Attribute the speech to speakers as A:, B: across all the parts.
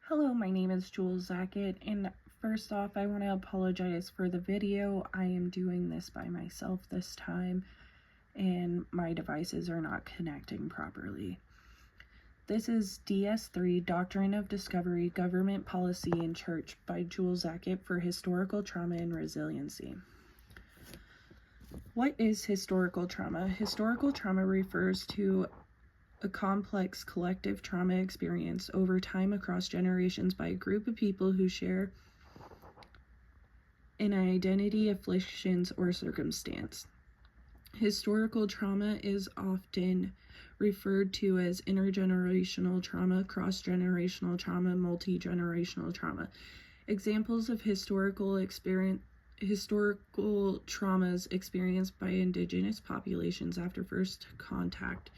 A: Hello, my name is Jules Zackett, and first off, I want to apologize for the video. I am doing this by myself this time, and my devices are not connecting properly. This is DS3, Doctrine of Discovery, Government Policy and Church by Jules Zackett for Historical Trauma and Resiliency. What is historical trauma? Historical trauma refers to a complex collective trauma experience over time across generations by a group of people who share an identity, afflictions, or circumstance. Historical trauma is often referred to as intergenerational trauma, cross-generational trauma, multi-generational trauma. Examples of historical traumas experienced by indigenous populations after first contact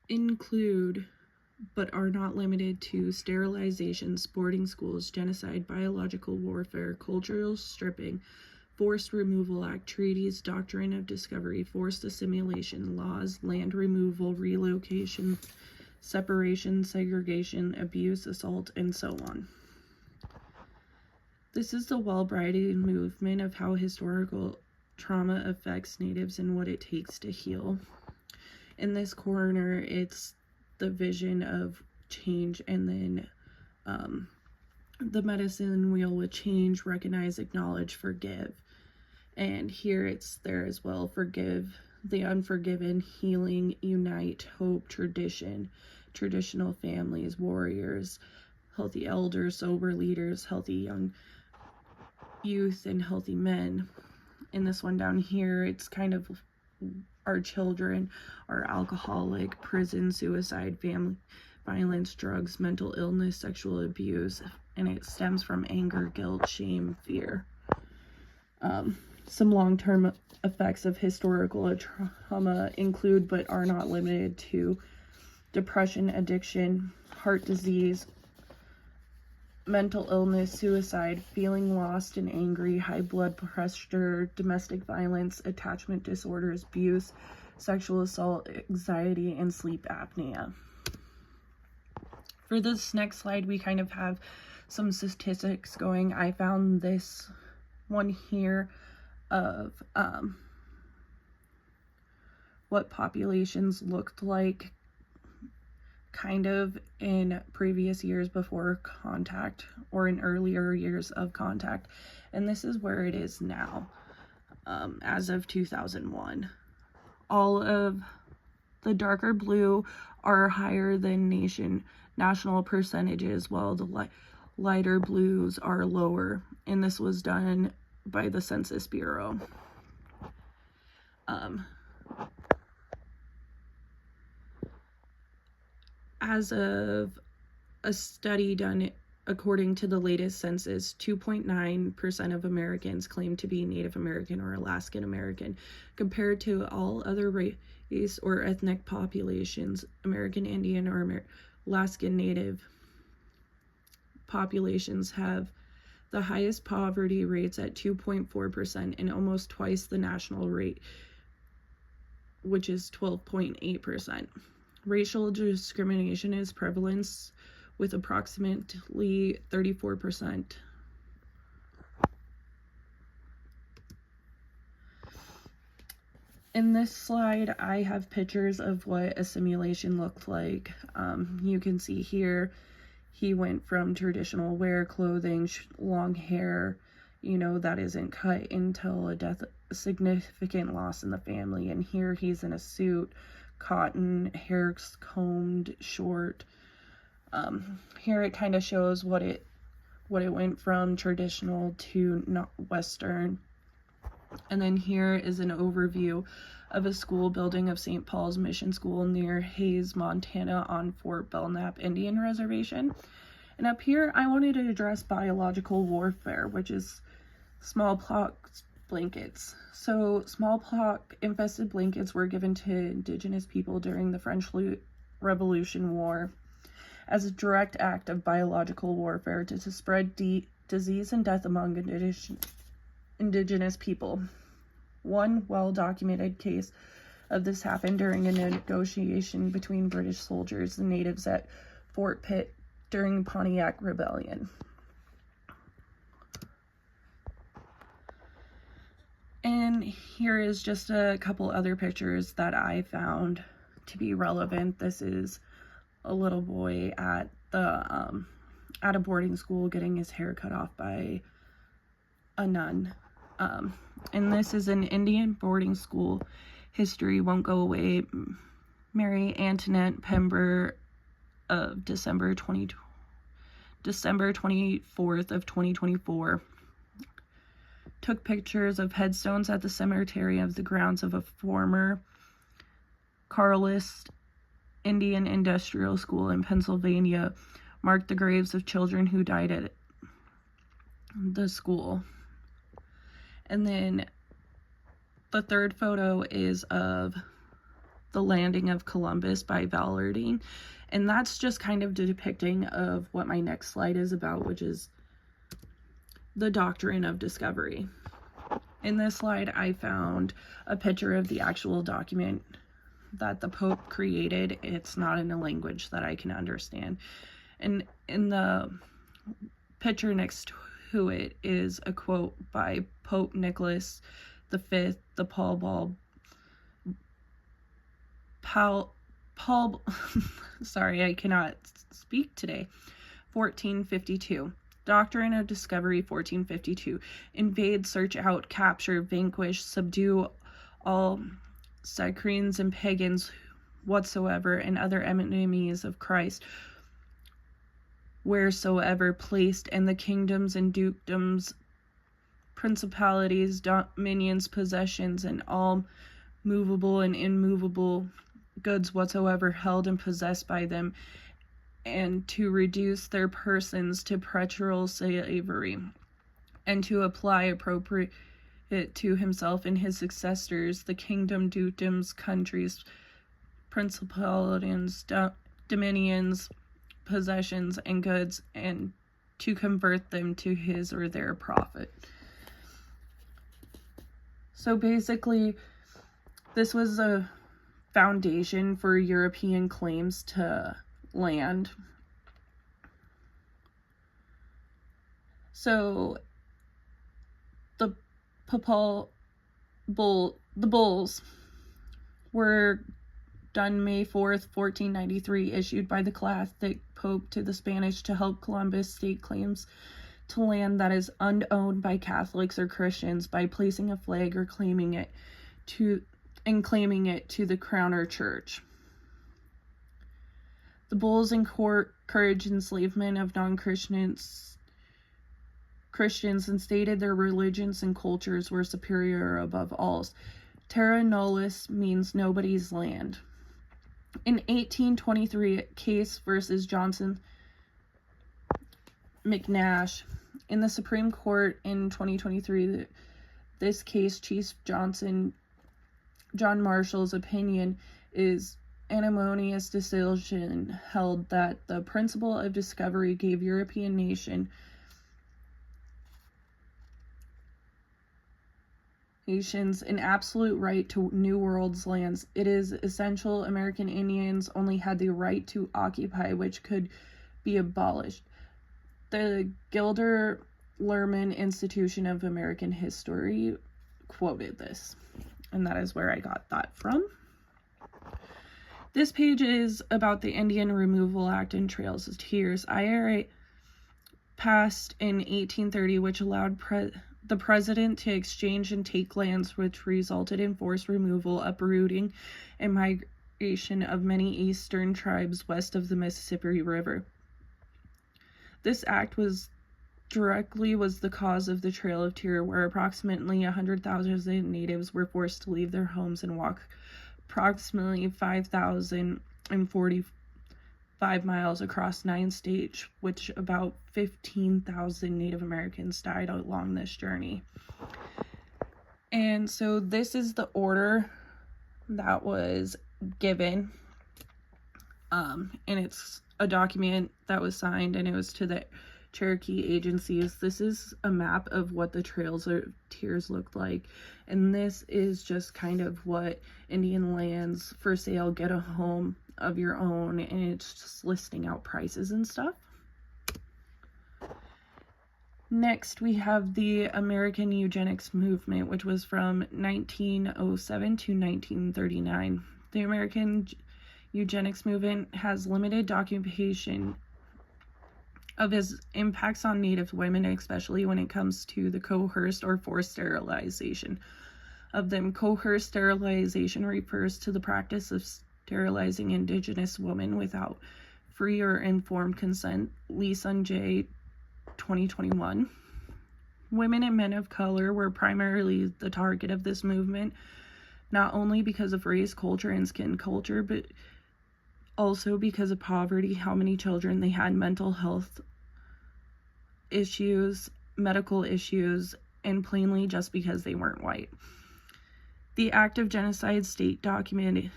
A: include, but are not limited to, sterilizations, boarding schools, genocide, biological warfare, cultural stripping, forced removal act, treaties, doctrine of discovery, forced assimilation, laws, land removal, relocation, separation, segregation, abuse, assault, and so on. This is the well-braided movement of how historical trauma affects natives and what it takes to heal. In this corner, it's the vision of change, and then the medicine wheel with change, recognize, acknowledge, forgive. And here it's there as well: forgive the unforgiven, healing, unite, hope, tradition, traditional families, warriors, healthy elders, sober leaders, healthy young youth, and healthy men. In this one down here, it's kind of our children are alcoholic, prison, suicide, family violence, drugs, mental illness, sexual abuse, and it stems from anger, guilt, shame, fear. Some long-term effects of historical trauma include, but are not limited to, depression, addiction, heart disease, mental illness, suicide, feeling lost and angry, high blood pressure, domestic violence, attachment disorders, abuse, sexual assault, anxiety, and sleep apnea. For this next slide, we kind of have some statistics going. I found this one here of what populations looked like kind of in previous years before contact, or in earlier years of contact, and this is where it is now, as of 2001. All of the darker blue are higher than national percentages, while the lighter blues are lower, and this was done by the Census Bureau. As of a study done according to the latest census, 2.9% of Americans claim to be Native American or Alaskan American. Compared to all other race or ethnic populations, American Indian or Alaskan Native populations have the highest poverty rates at 2.4% and almost twice the national rate, which is 12.8%. Racial discrimination is prevalent with approximately 34%. In this slide, I have pictures of what assimilation looked like. You can see here, he went from traditional wear, clothing, long hair, that isn't cut until a death, a significant loss in the family. And here he's in a suit, cotton, hair combed short. Here it kind of shows what it went from traditional to not Western. And then here is an overview of a school building of St. Paul's Mission School near Hayes, Montana, on Fort Belknap Indian Reservation. And up here, I wanted to address biological warfare, which is smallpox blankets. So smallpox infested blankets were given to indigenous people during the French Revolution War as a direct act of biological warfare to spread disease and death among indigenous people. One well-documented case of this happened during a negotiation between British soldiers and natives at Fort Pitt during Pontiac Rebellion. And here is just a couple other pictures that I found to be relevant. This is a little boy at a boarding school getting his hair cut off by a nun. And this is an Indian boarding school. History won't go away. Mary Antoinette Pember of December 24th of 2024 took pictures of headstones at the cemetery of the grounds of a former Carlist Indian industrial school in Pennsylvania, marked the graves of children who died at the school. And then the third photo is of the landing of Columbus by Vallardine. And that's just kind of depicting of what my next slide is about, which is the doctrine of discovery. In this slide, I found a picture of the actual document that the Pope created. It's not in a language that I can understand. And in the picture next to it is a quote by Pope Nicholas V, the Paul sorry, I cannot speak today. 1452. Doctrine of Discovery, 1452. Invade, search out, capture, vanquish, subdue all Saracens and pagans whatsoever and other enemies of Christ wheresoever placed, and the kingdoms and dukedoms, principalities, dominions, possessions, and all movable and immovable goods whatsoever held and possessed by them, and to reduce their persons to perpetual slavery, and to apply appropriate to himself and his successors the kingdom, dukedoms, countries, principalities, dominions, possessions, and goods, and to convert them to his or their profit. So basically, this was a foundation for European claims to land. So the bulls were done May 4th, 1493, issued by the Catholic Pope to the Spanish to help Columbus stake claims to land that is unowned by Catholics or Christians by placing a flag or claiming it to the crown or church. The bulls encouraged enslavement of non-Christians and stated their religions and cultures were superior above all. Terra nullius means nobody's land. In 1823, Case versus Johnson McNash, in the Supreme Court in 2023, this case, Chief John Marshall's opinion is unanimous decision held that the principle of discovery gave European nations an absolute right to New World's lands. It is essential American Indians only had the right to occupy, which could be abolished. The Gilder Lehrman Institution of American History quoted this, and that is where I got that from. This page is about the Indian Removal Act and Trails of Tears. IRA passed in 1830, which allowed the president to exchange and take lands, which resulted in forced removal, uprooting, and migration of many eastern tribes west of the Mississippi River. This act was the cause of the Trail of Tears, where approximately 100,000 natives were forced to leave their homes and walk approximately 5,045 miles across 9 states, which about 15,000 Native Americans died along this journey. And so this is the order that was given, and it's a document that was signed, and it was to the Cherokee agencies. This is a map of what the Trails of Tears looked like, and this is just kind of what Indian lands for sale, get a home, of your own, and it's just listing out prices and stuff. Next, we have the American eugenics movement, which was from 1907 to 1939. The American eugenics movement has limited documentation of its impacts on Native women, especially when it comes to the coerced or forced sterilization of them. Coerced sterilization refers to the practice of sterilizing Indigenous women without free or informed consent. Lee Sun Jae, 2021. Women and men of color were primarily the target of this movement, not only because of race, culture, and skin culture, but also because of poverty, how many children they had, mental health issues, medical issues, and plainly just because they weren't white. The act of genocide state documents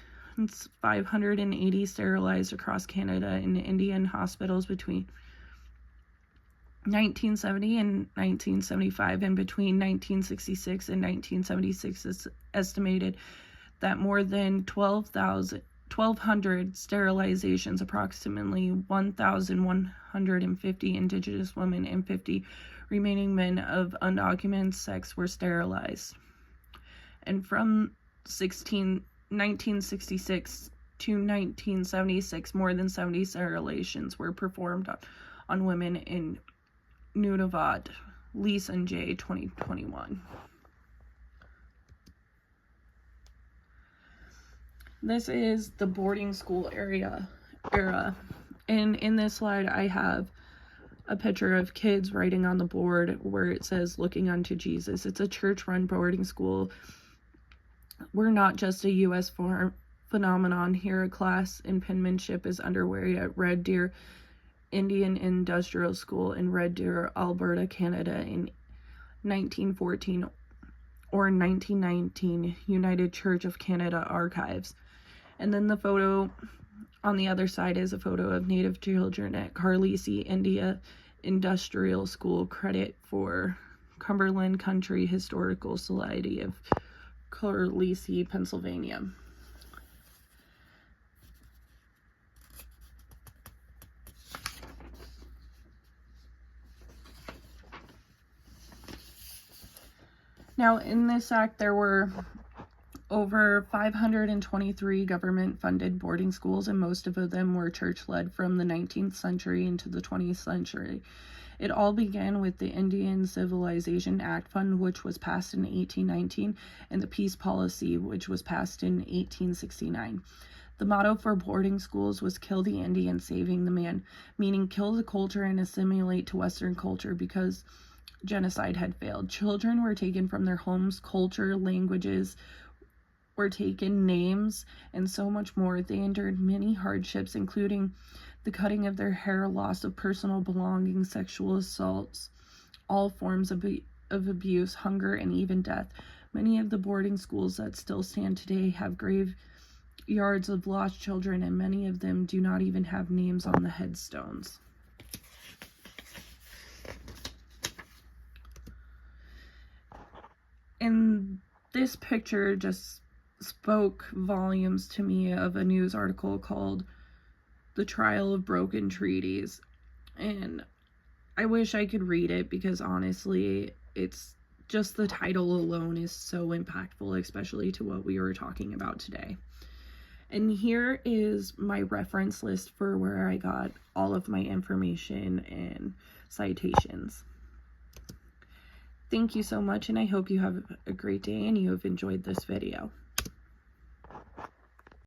A: 580 sterilized across Canada in Indian hospitals between 1970 and 1975, and between 1966 and 1976 it's estimated that more than 1,200 sterilizations, approximately 1,150 Indigenous women and 50 remaining men of undocumented sex were sterilized. And from 1966 to 1976, more than 70 sterilizations were performed on women in Nunavut. Lee Sun Jae, 2021. This is the boarding school era. And in this slide, I have a picture of kids writing on the board where it says, "Looking unto Jesus." It's a church-run boarding school. We're not just a U.S. phenomenon here. A class in penmanship is underway at Red Deer Indian Industrial School in Red Deer, Alberta, Canada in 1914 or 1919 United Church of Canada Archives. And then the photo on the other side is a photo of Native children at Carlisle, India Industrial School, credit for Cumberland Country Historical Society of Carlisle, Pennsylvania. Now, in this act, there were over 523 government-funded boarding schools, and most of them were church-led from the 19th century into the 20th century. It all began with the Indian Civilization Act Fund, which was passed in 1819, and the Peace Policy, which was passed in 1869. The motto for boarding schools was "Kill the Indian, saving the man," meaning kill the culture and assimilate to Western culture because genocide had failed. Children were taken from their homes, culture, languages were taken, names, and so much more. They endured many hardships, including the cutting of their hair, loss of personal belongings, sexual assaults, all forms of abuse, hunger, and even death. Many of the boarding schools that still stand today have graveyards of lost children, and many of them do not even have names on the headstones. And this picture just spoke volumes to me of a news article called "The Trial of Broken Treaties." And I wish I could read it because honestly, it's just the title alone is so impactful, especially to what we were talking about today. And here is my reference list for where I got all of my information and citations. Thank you so much, and I hope you have a great day and you have enjoyed this video.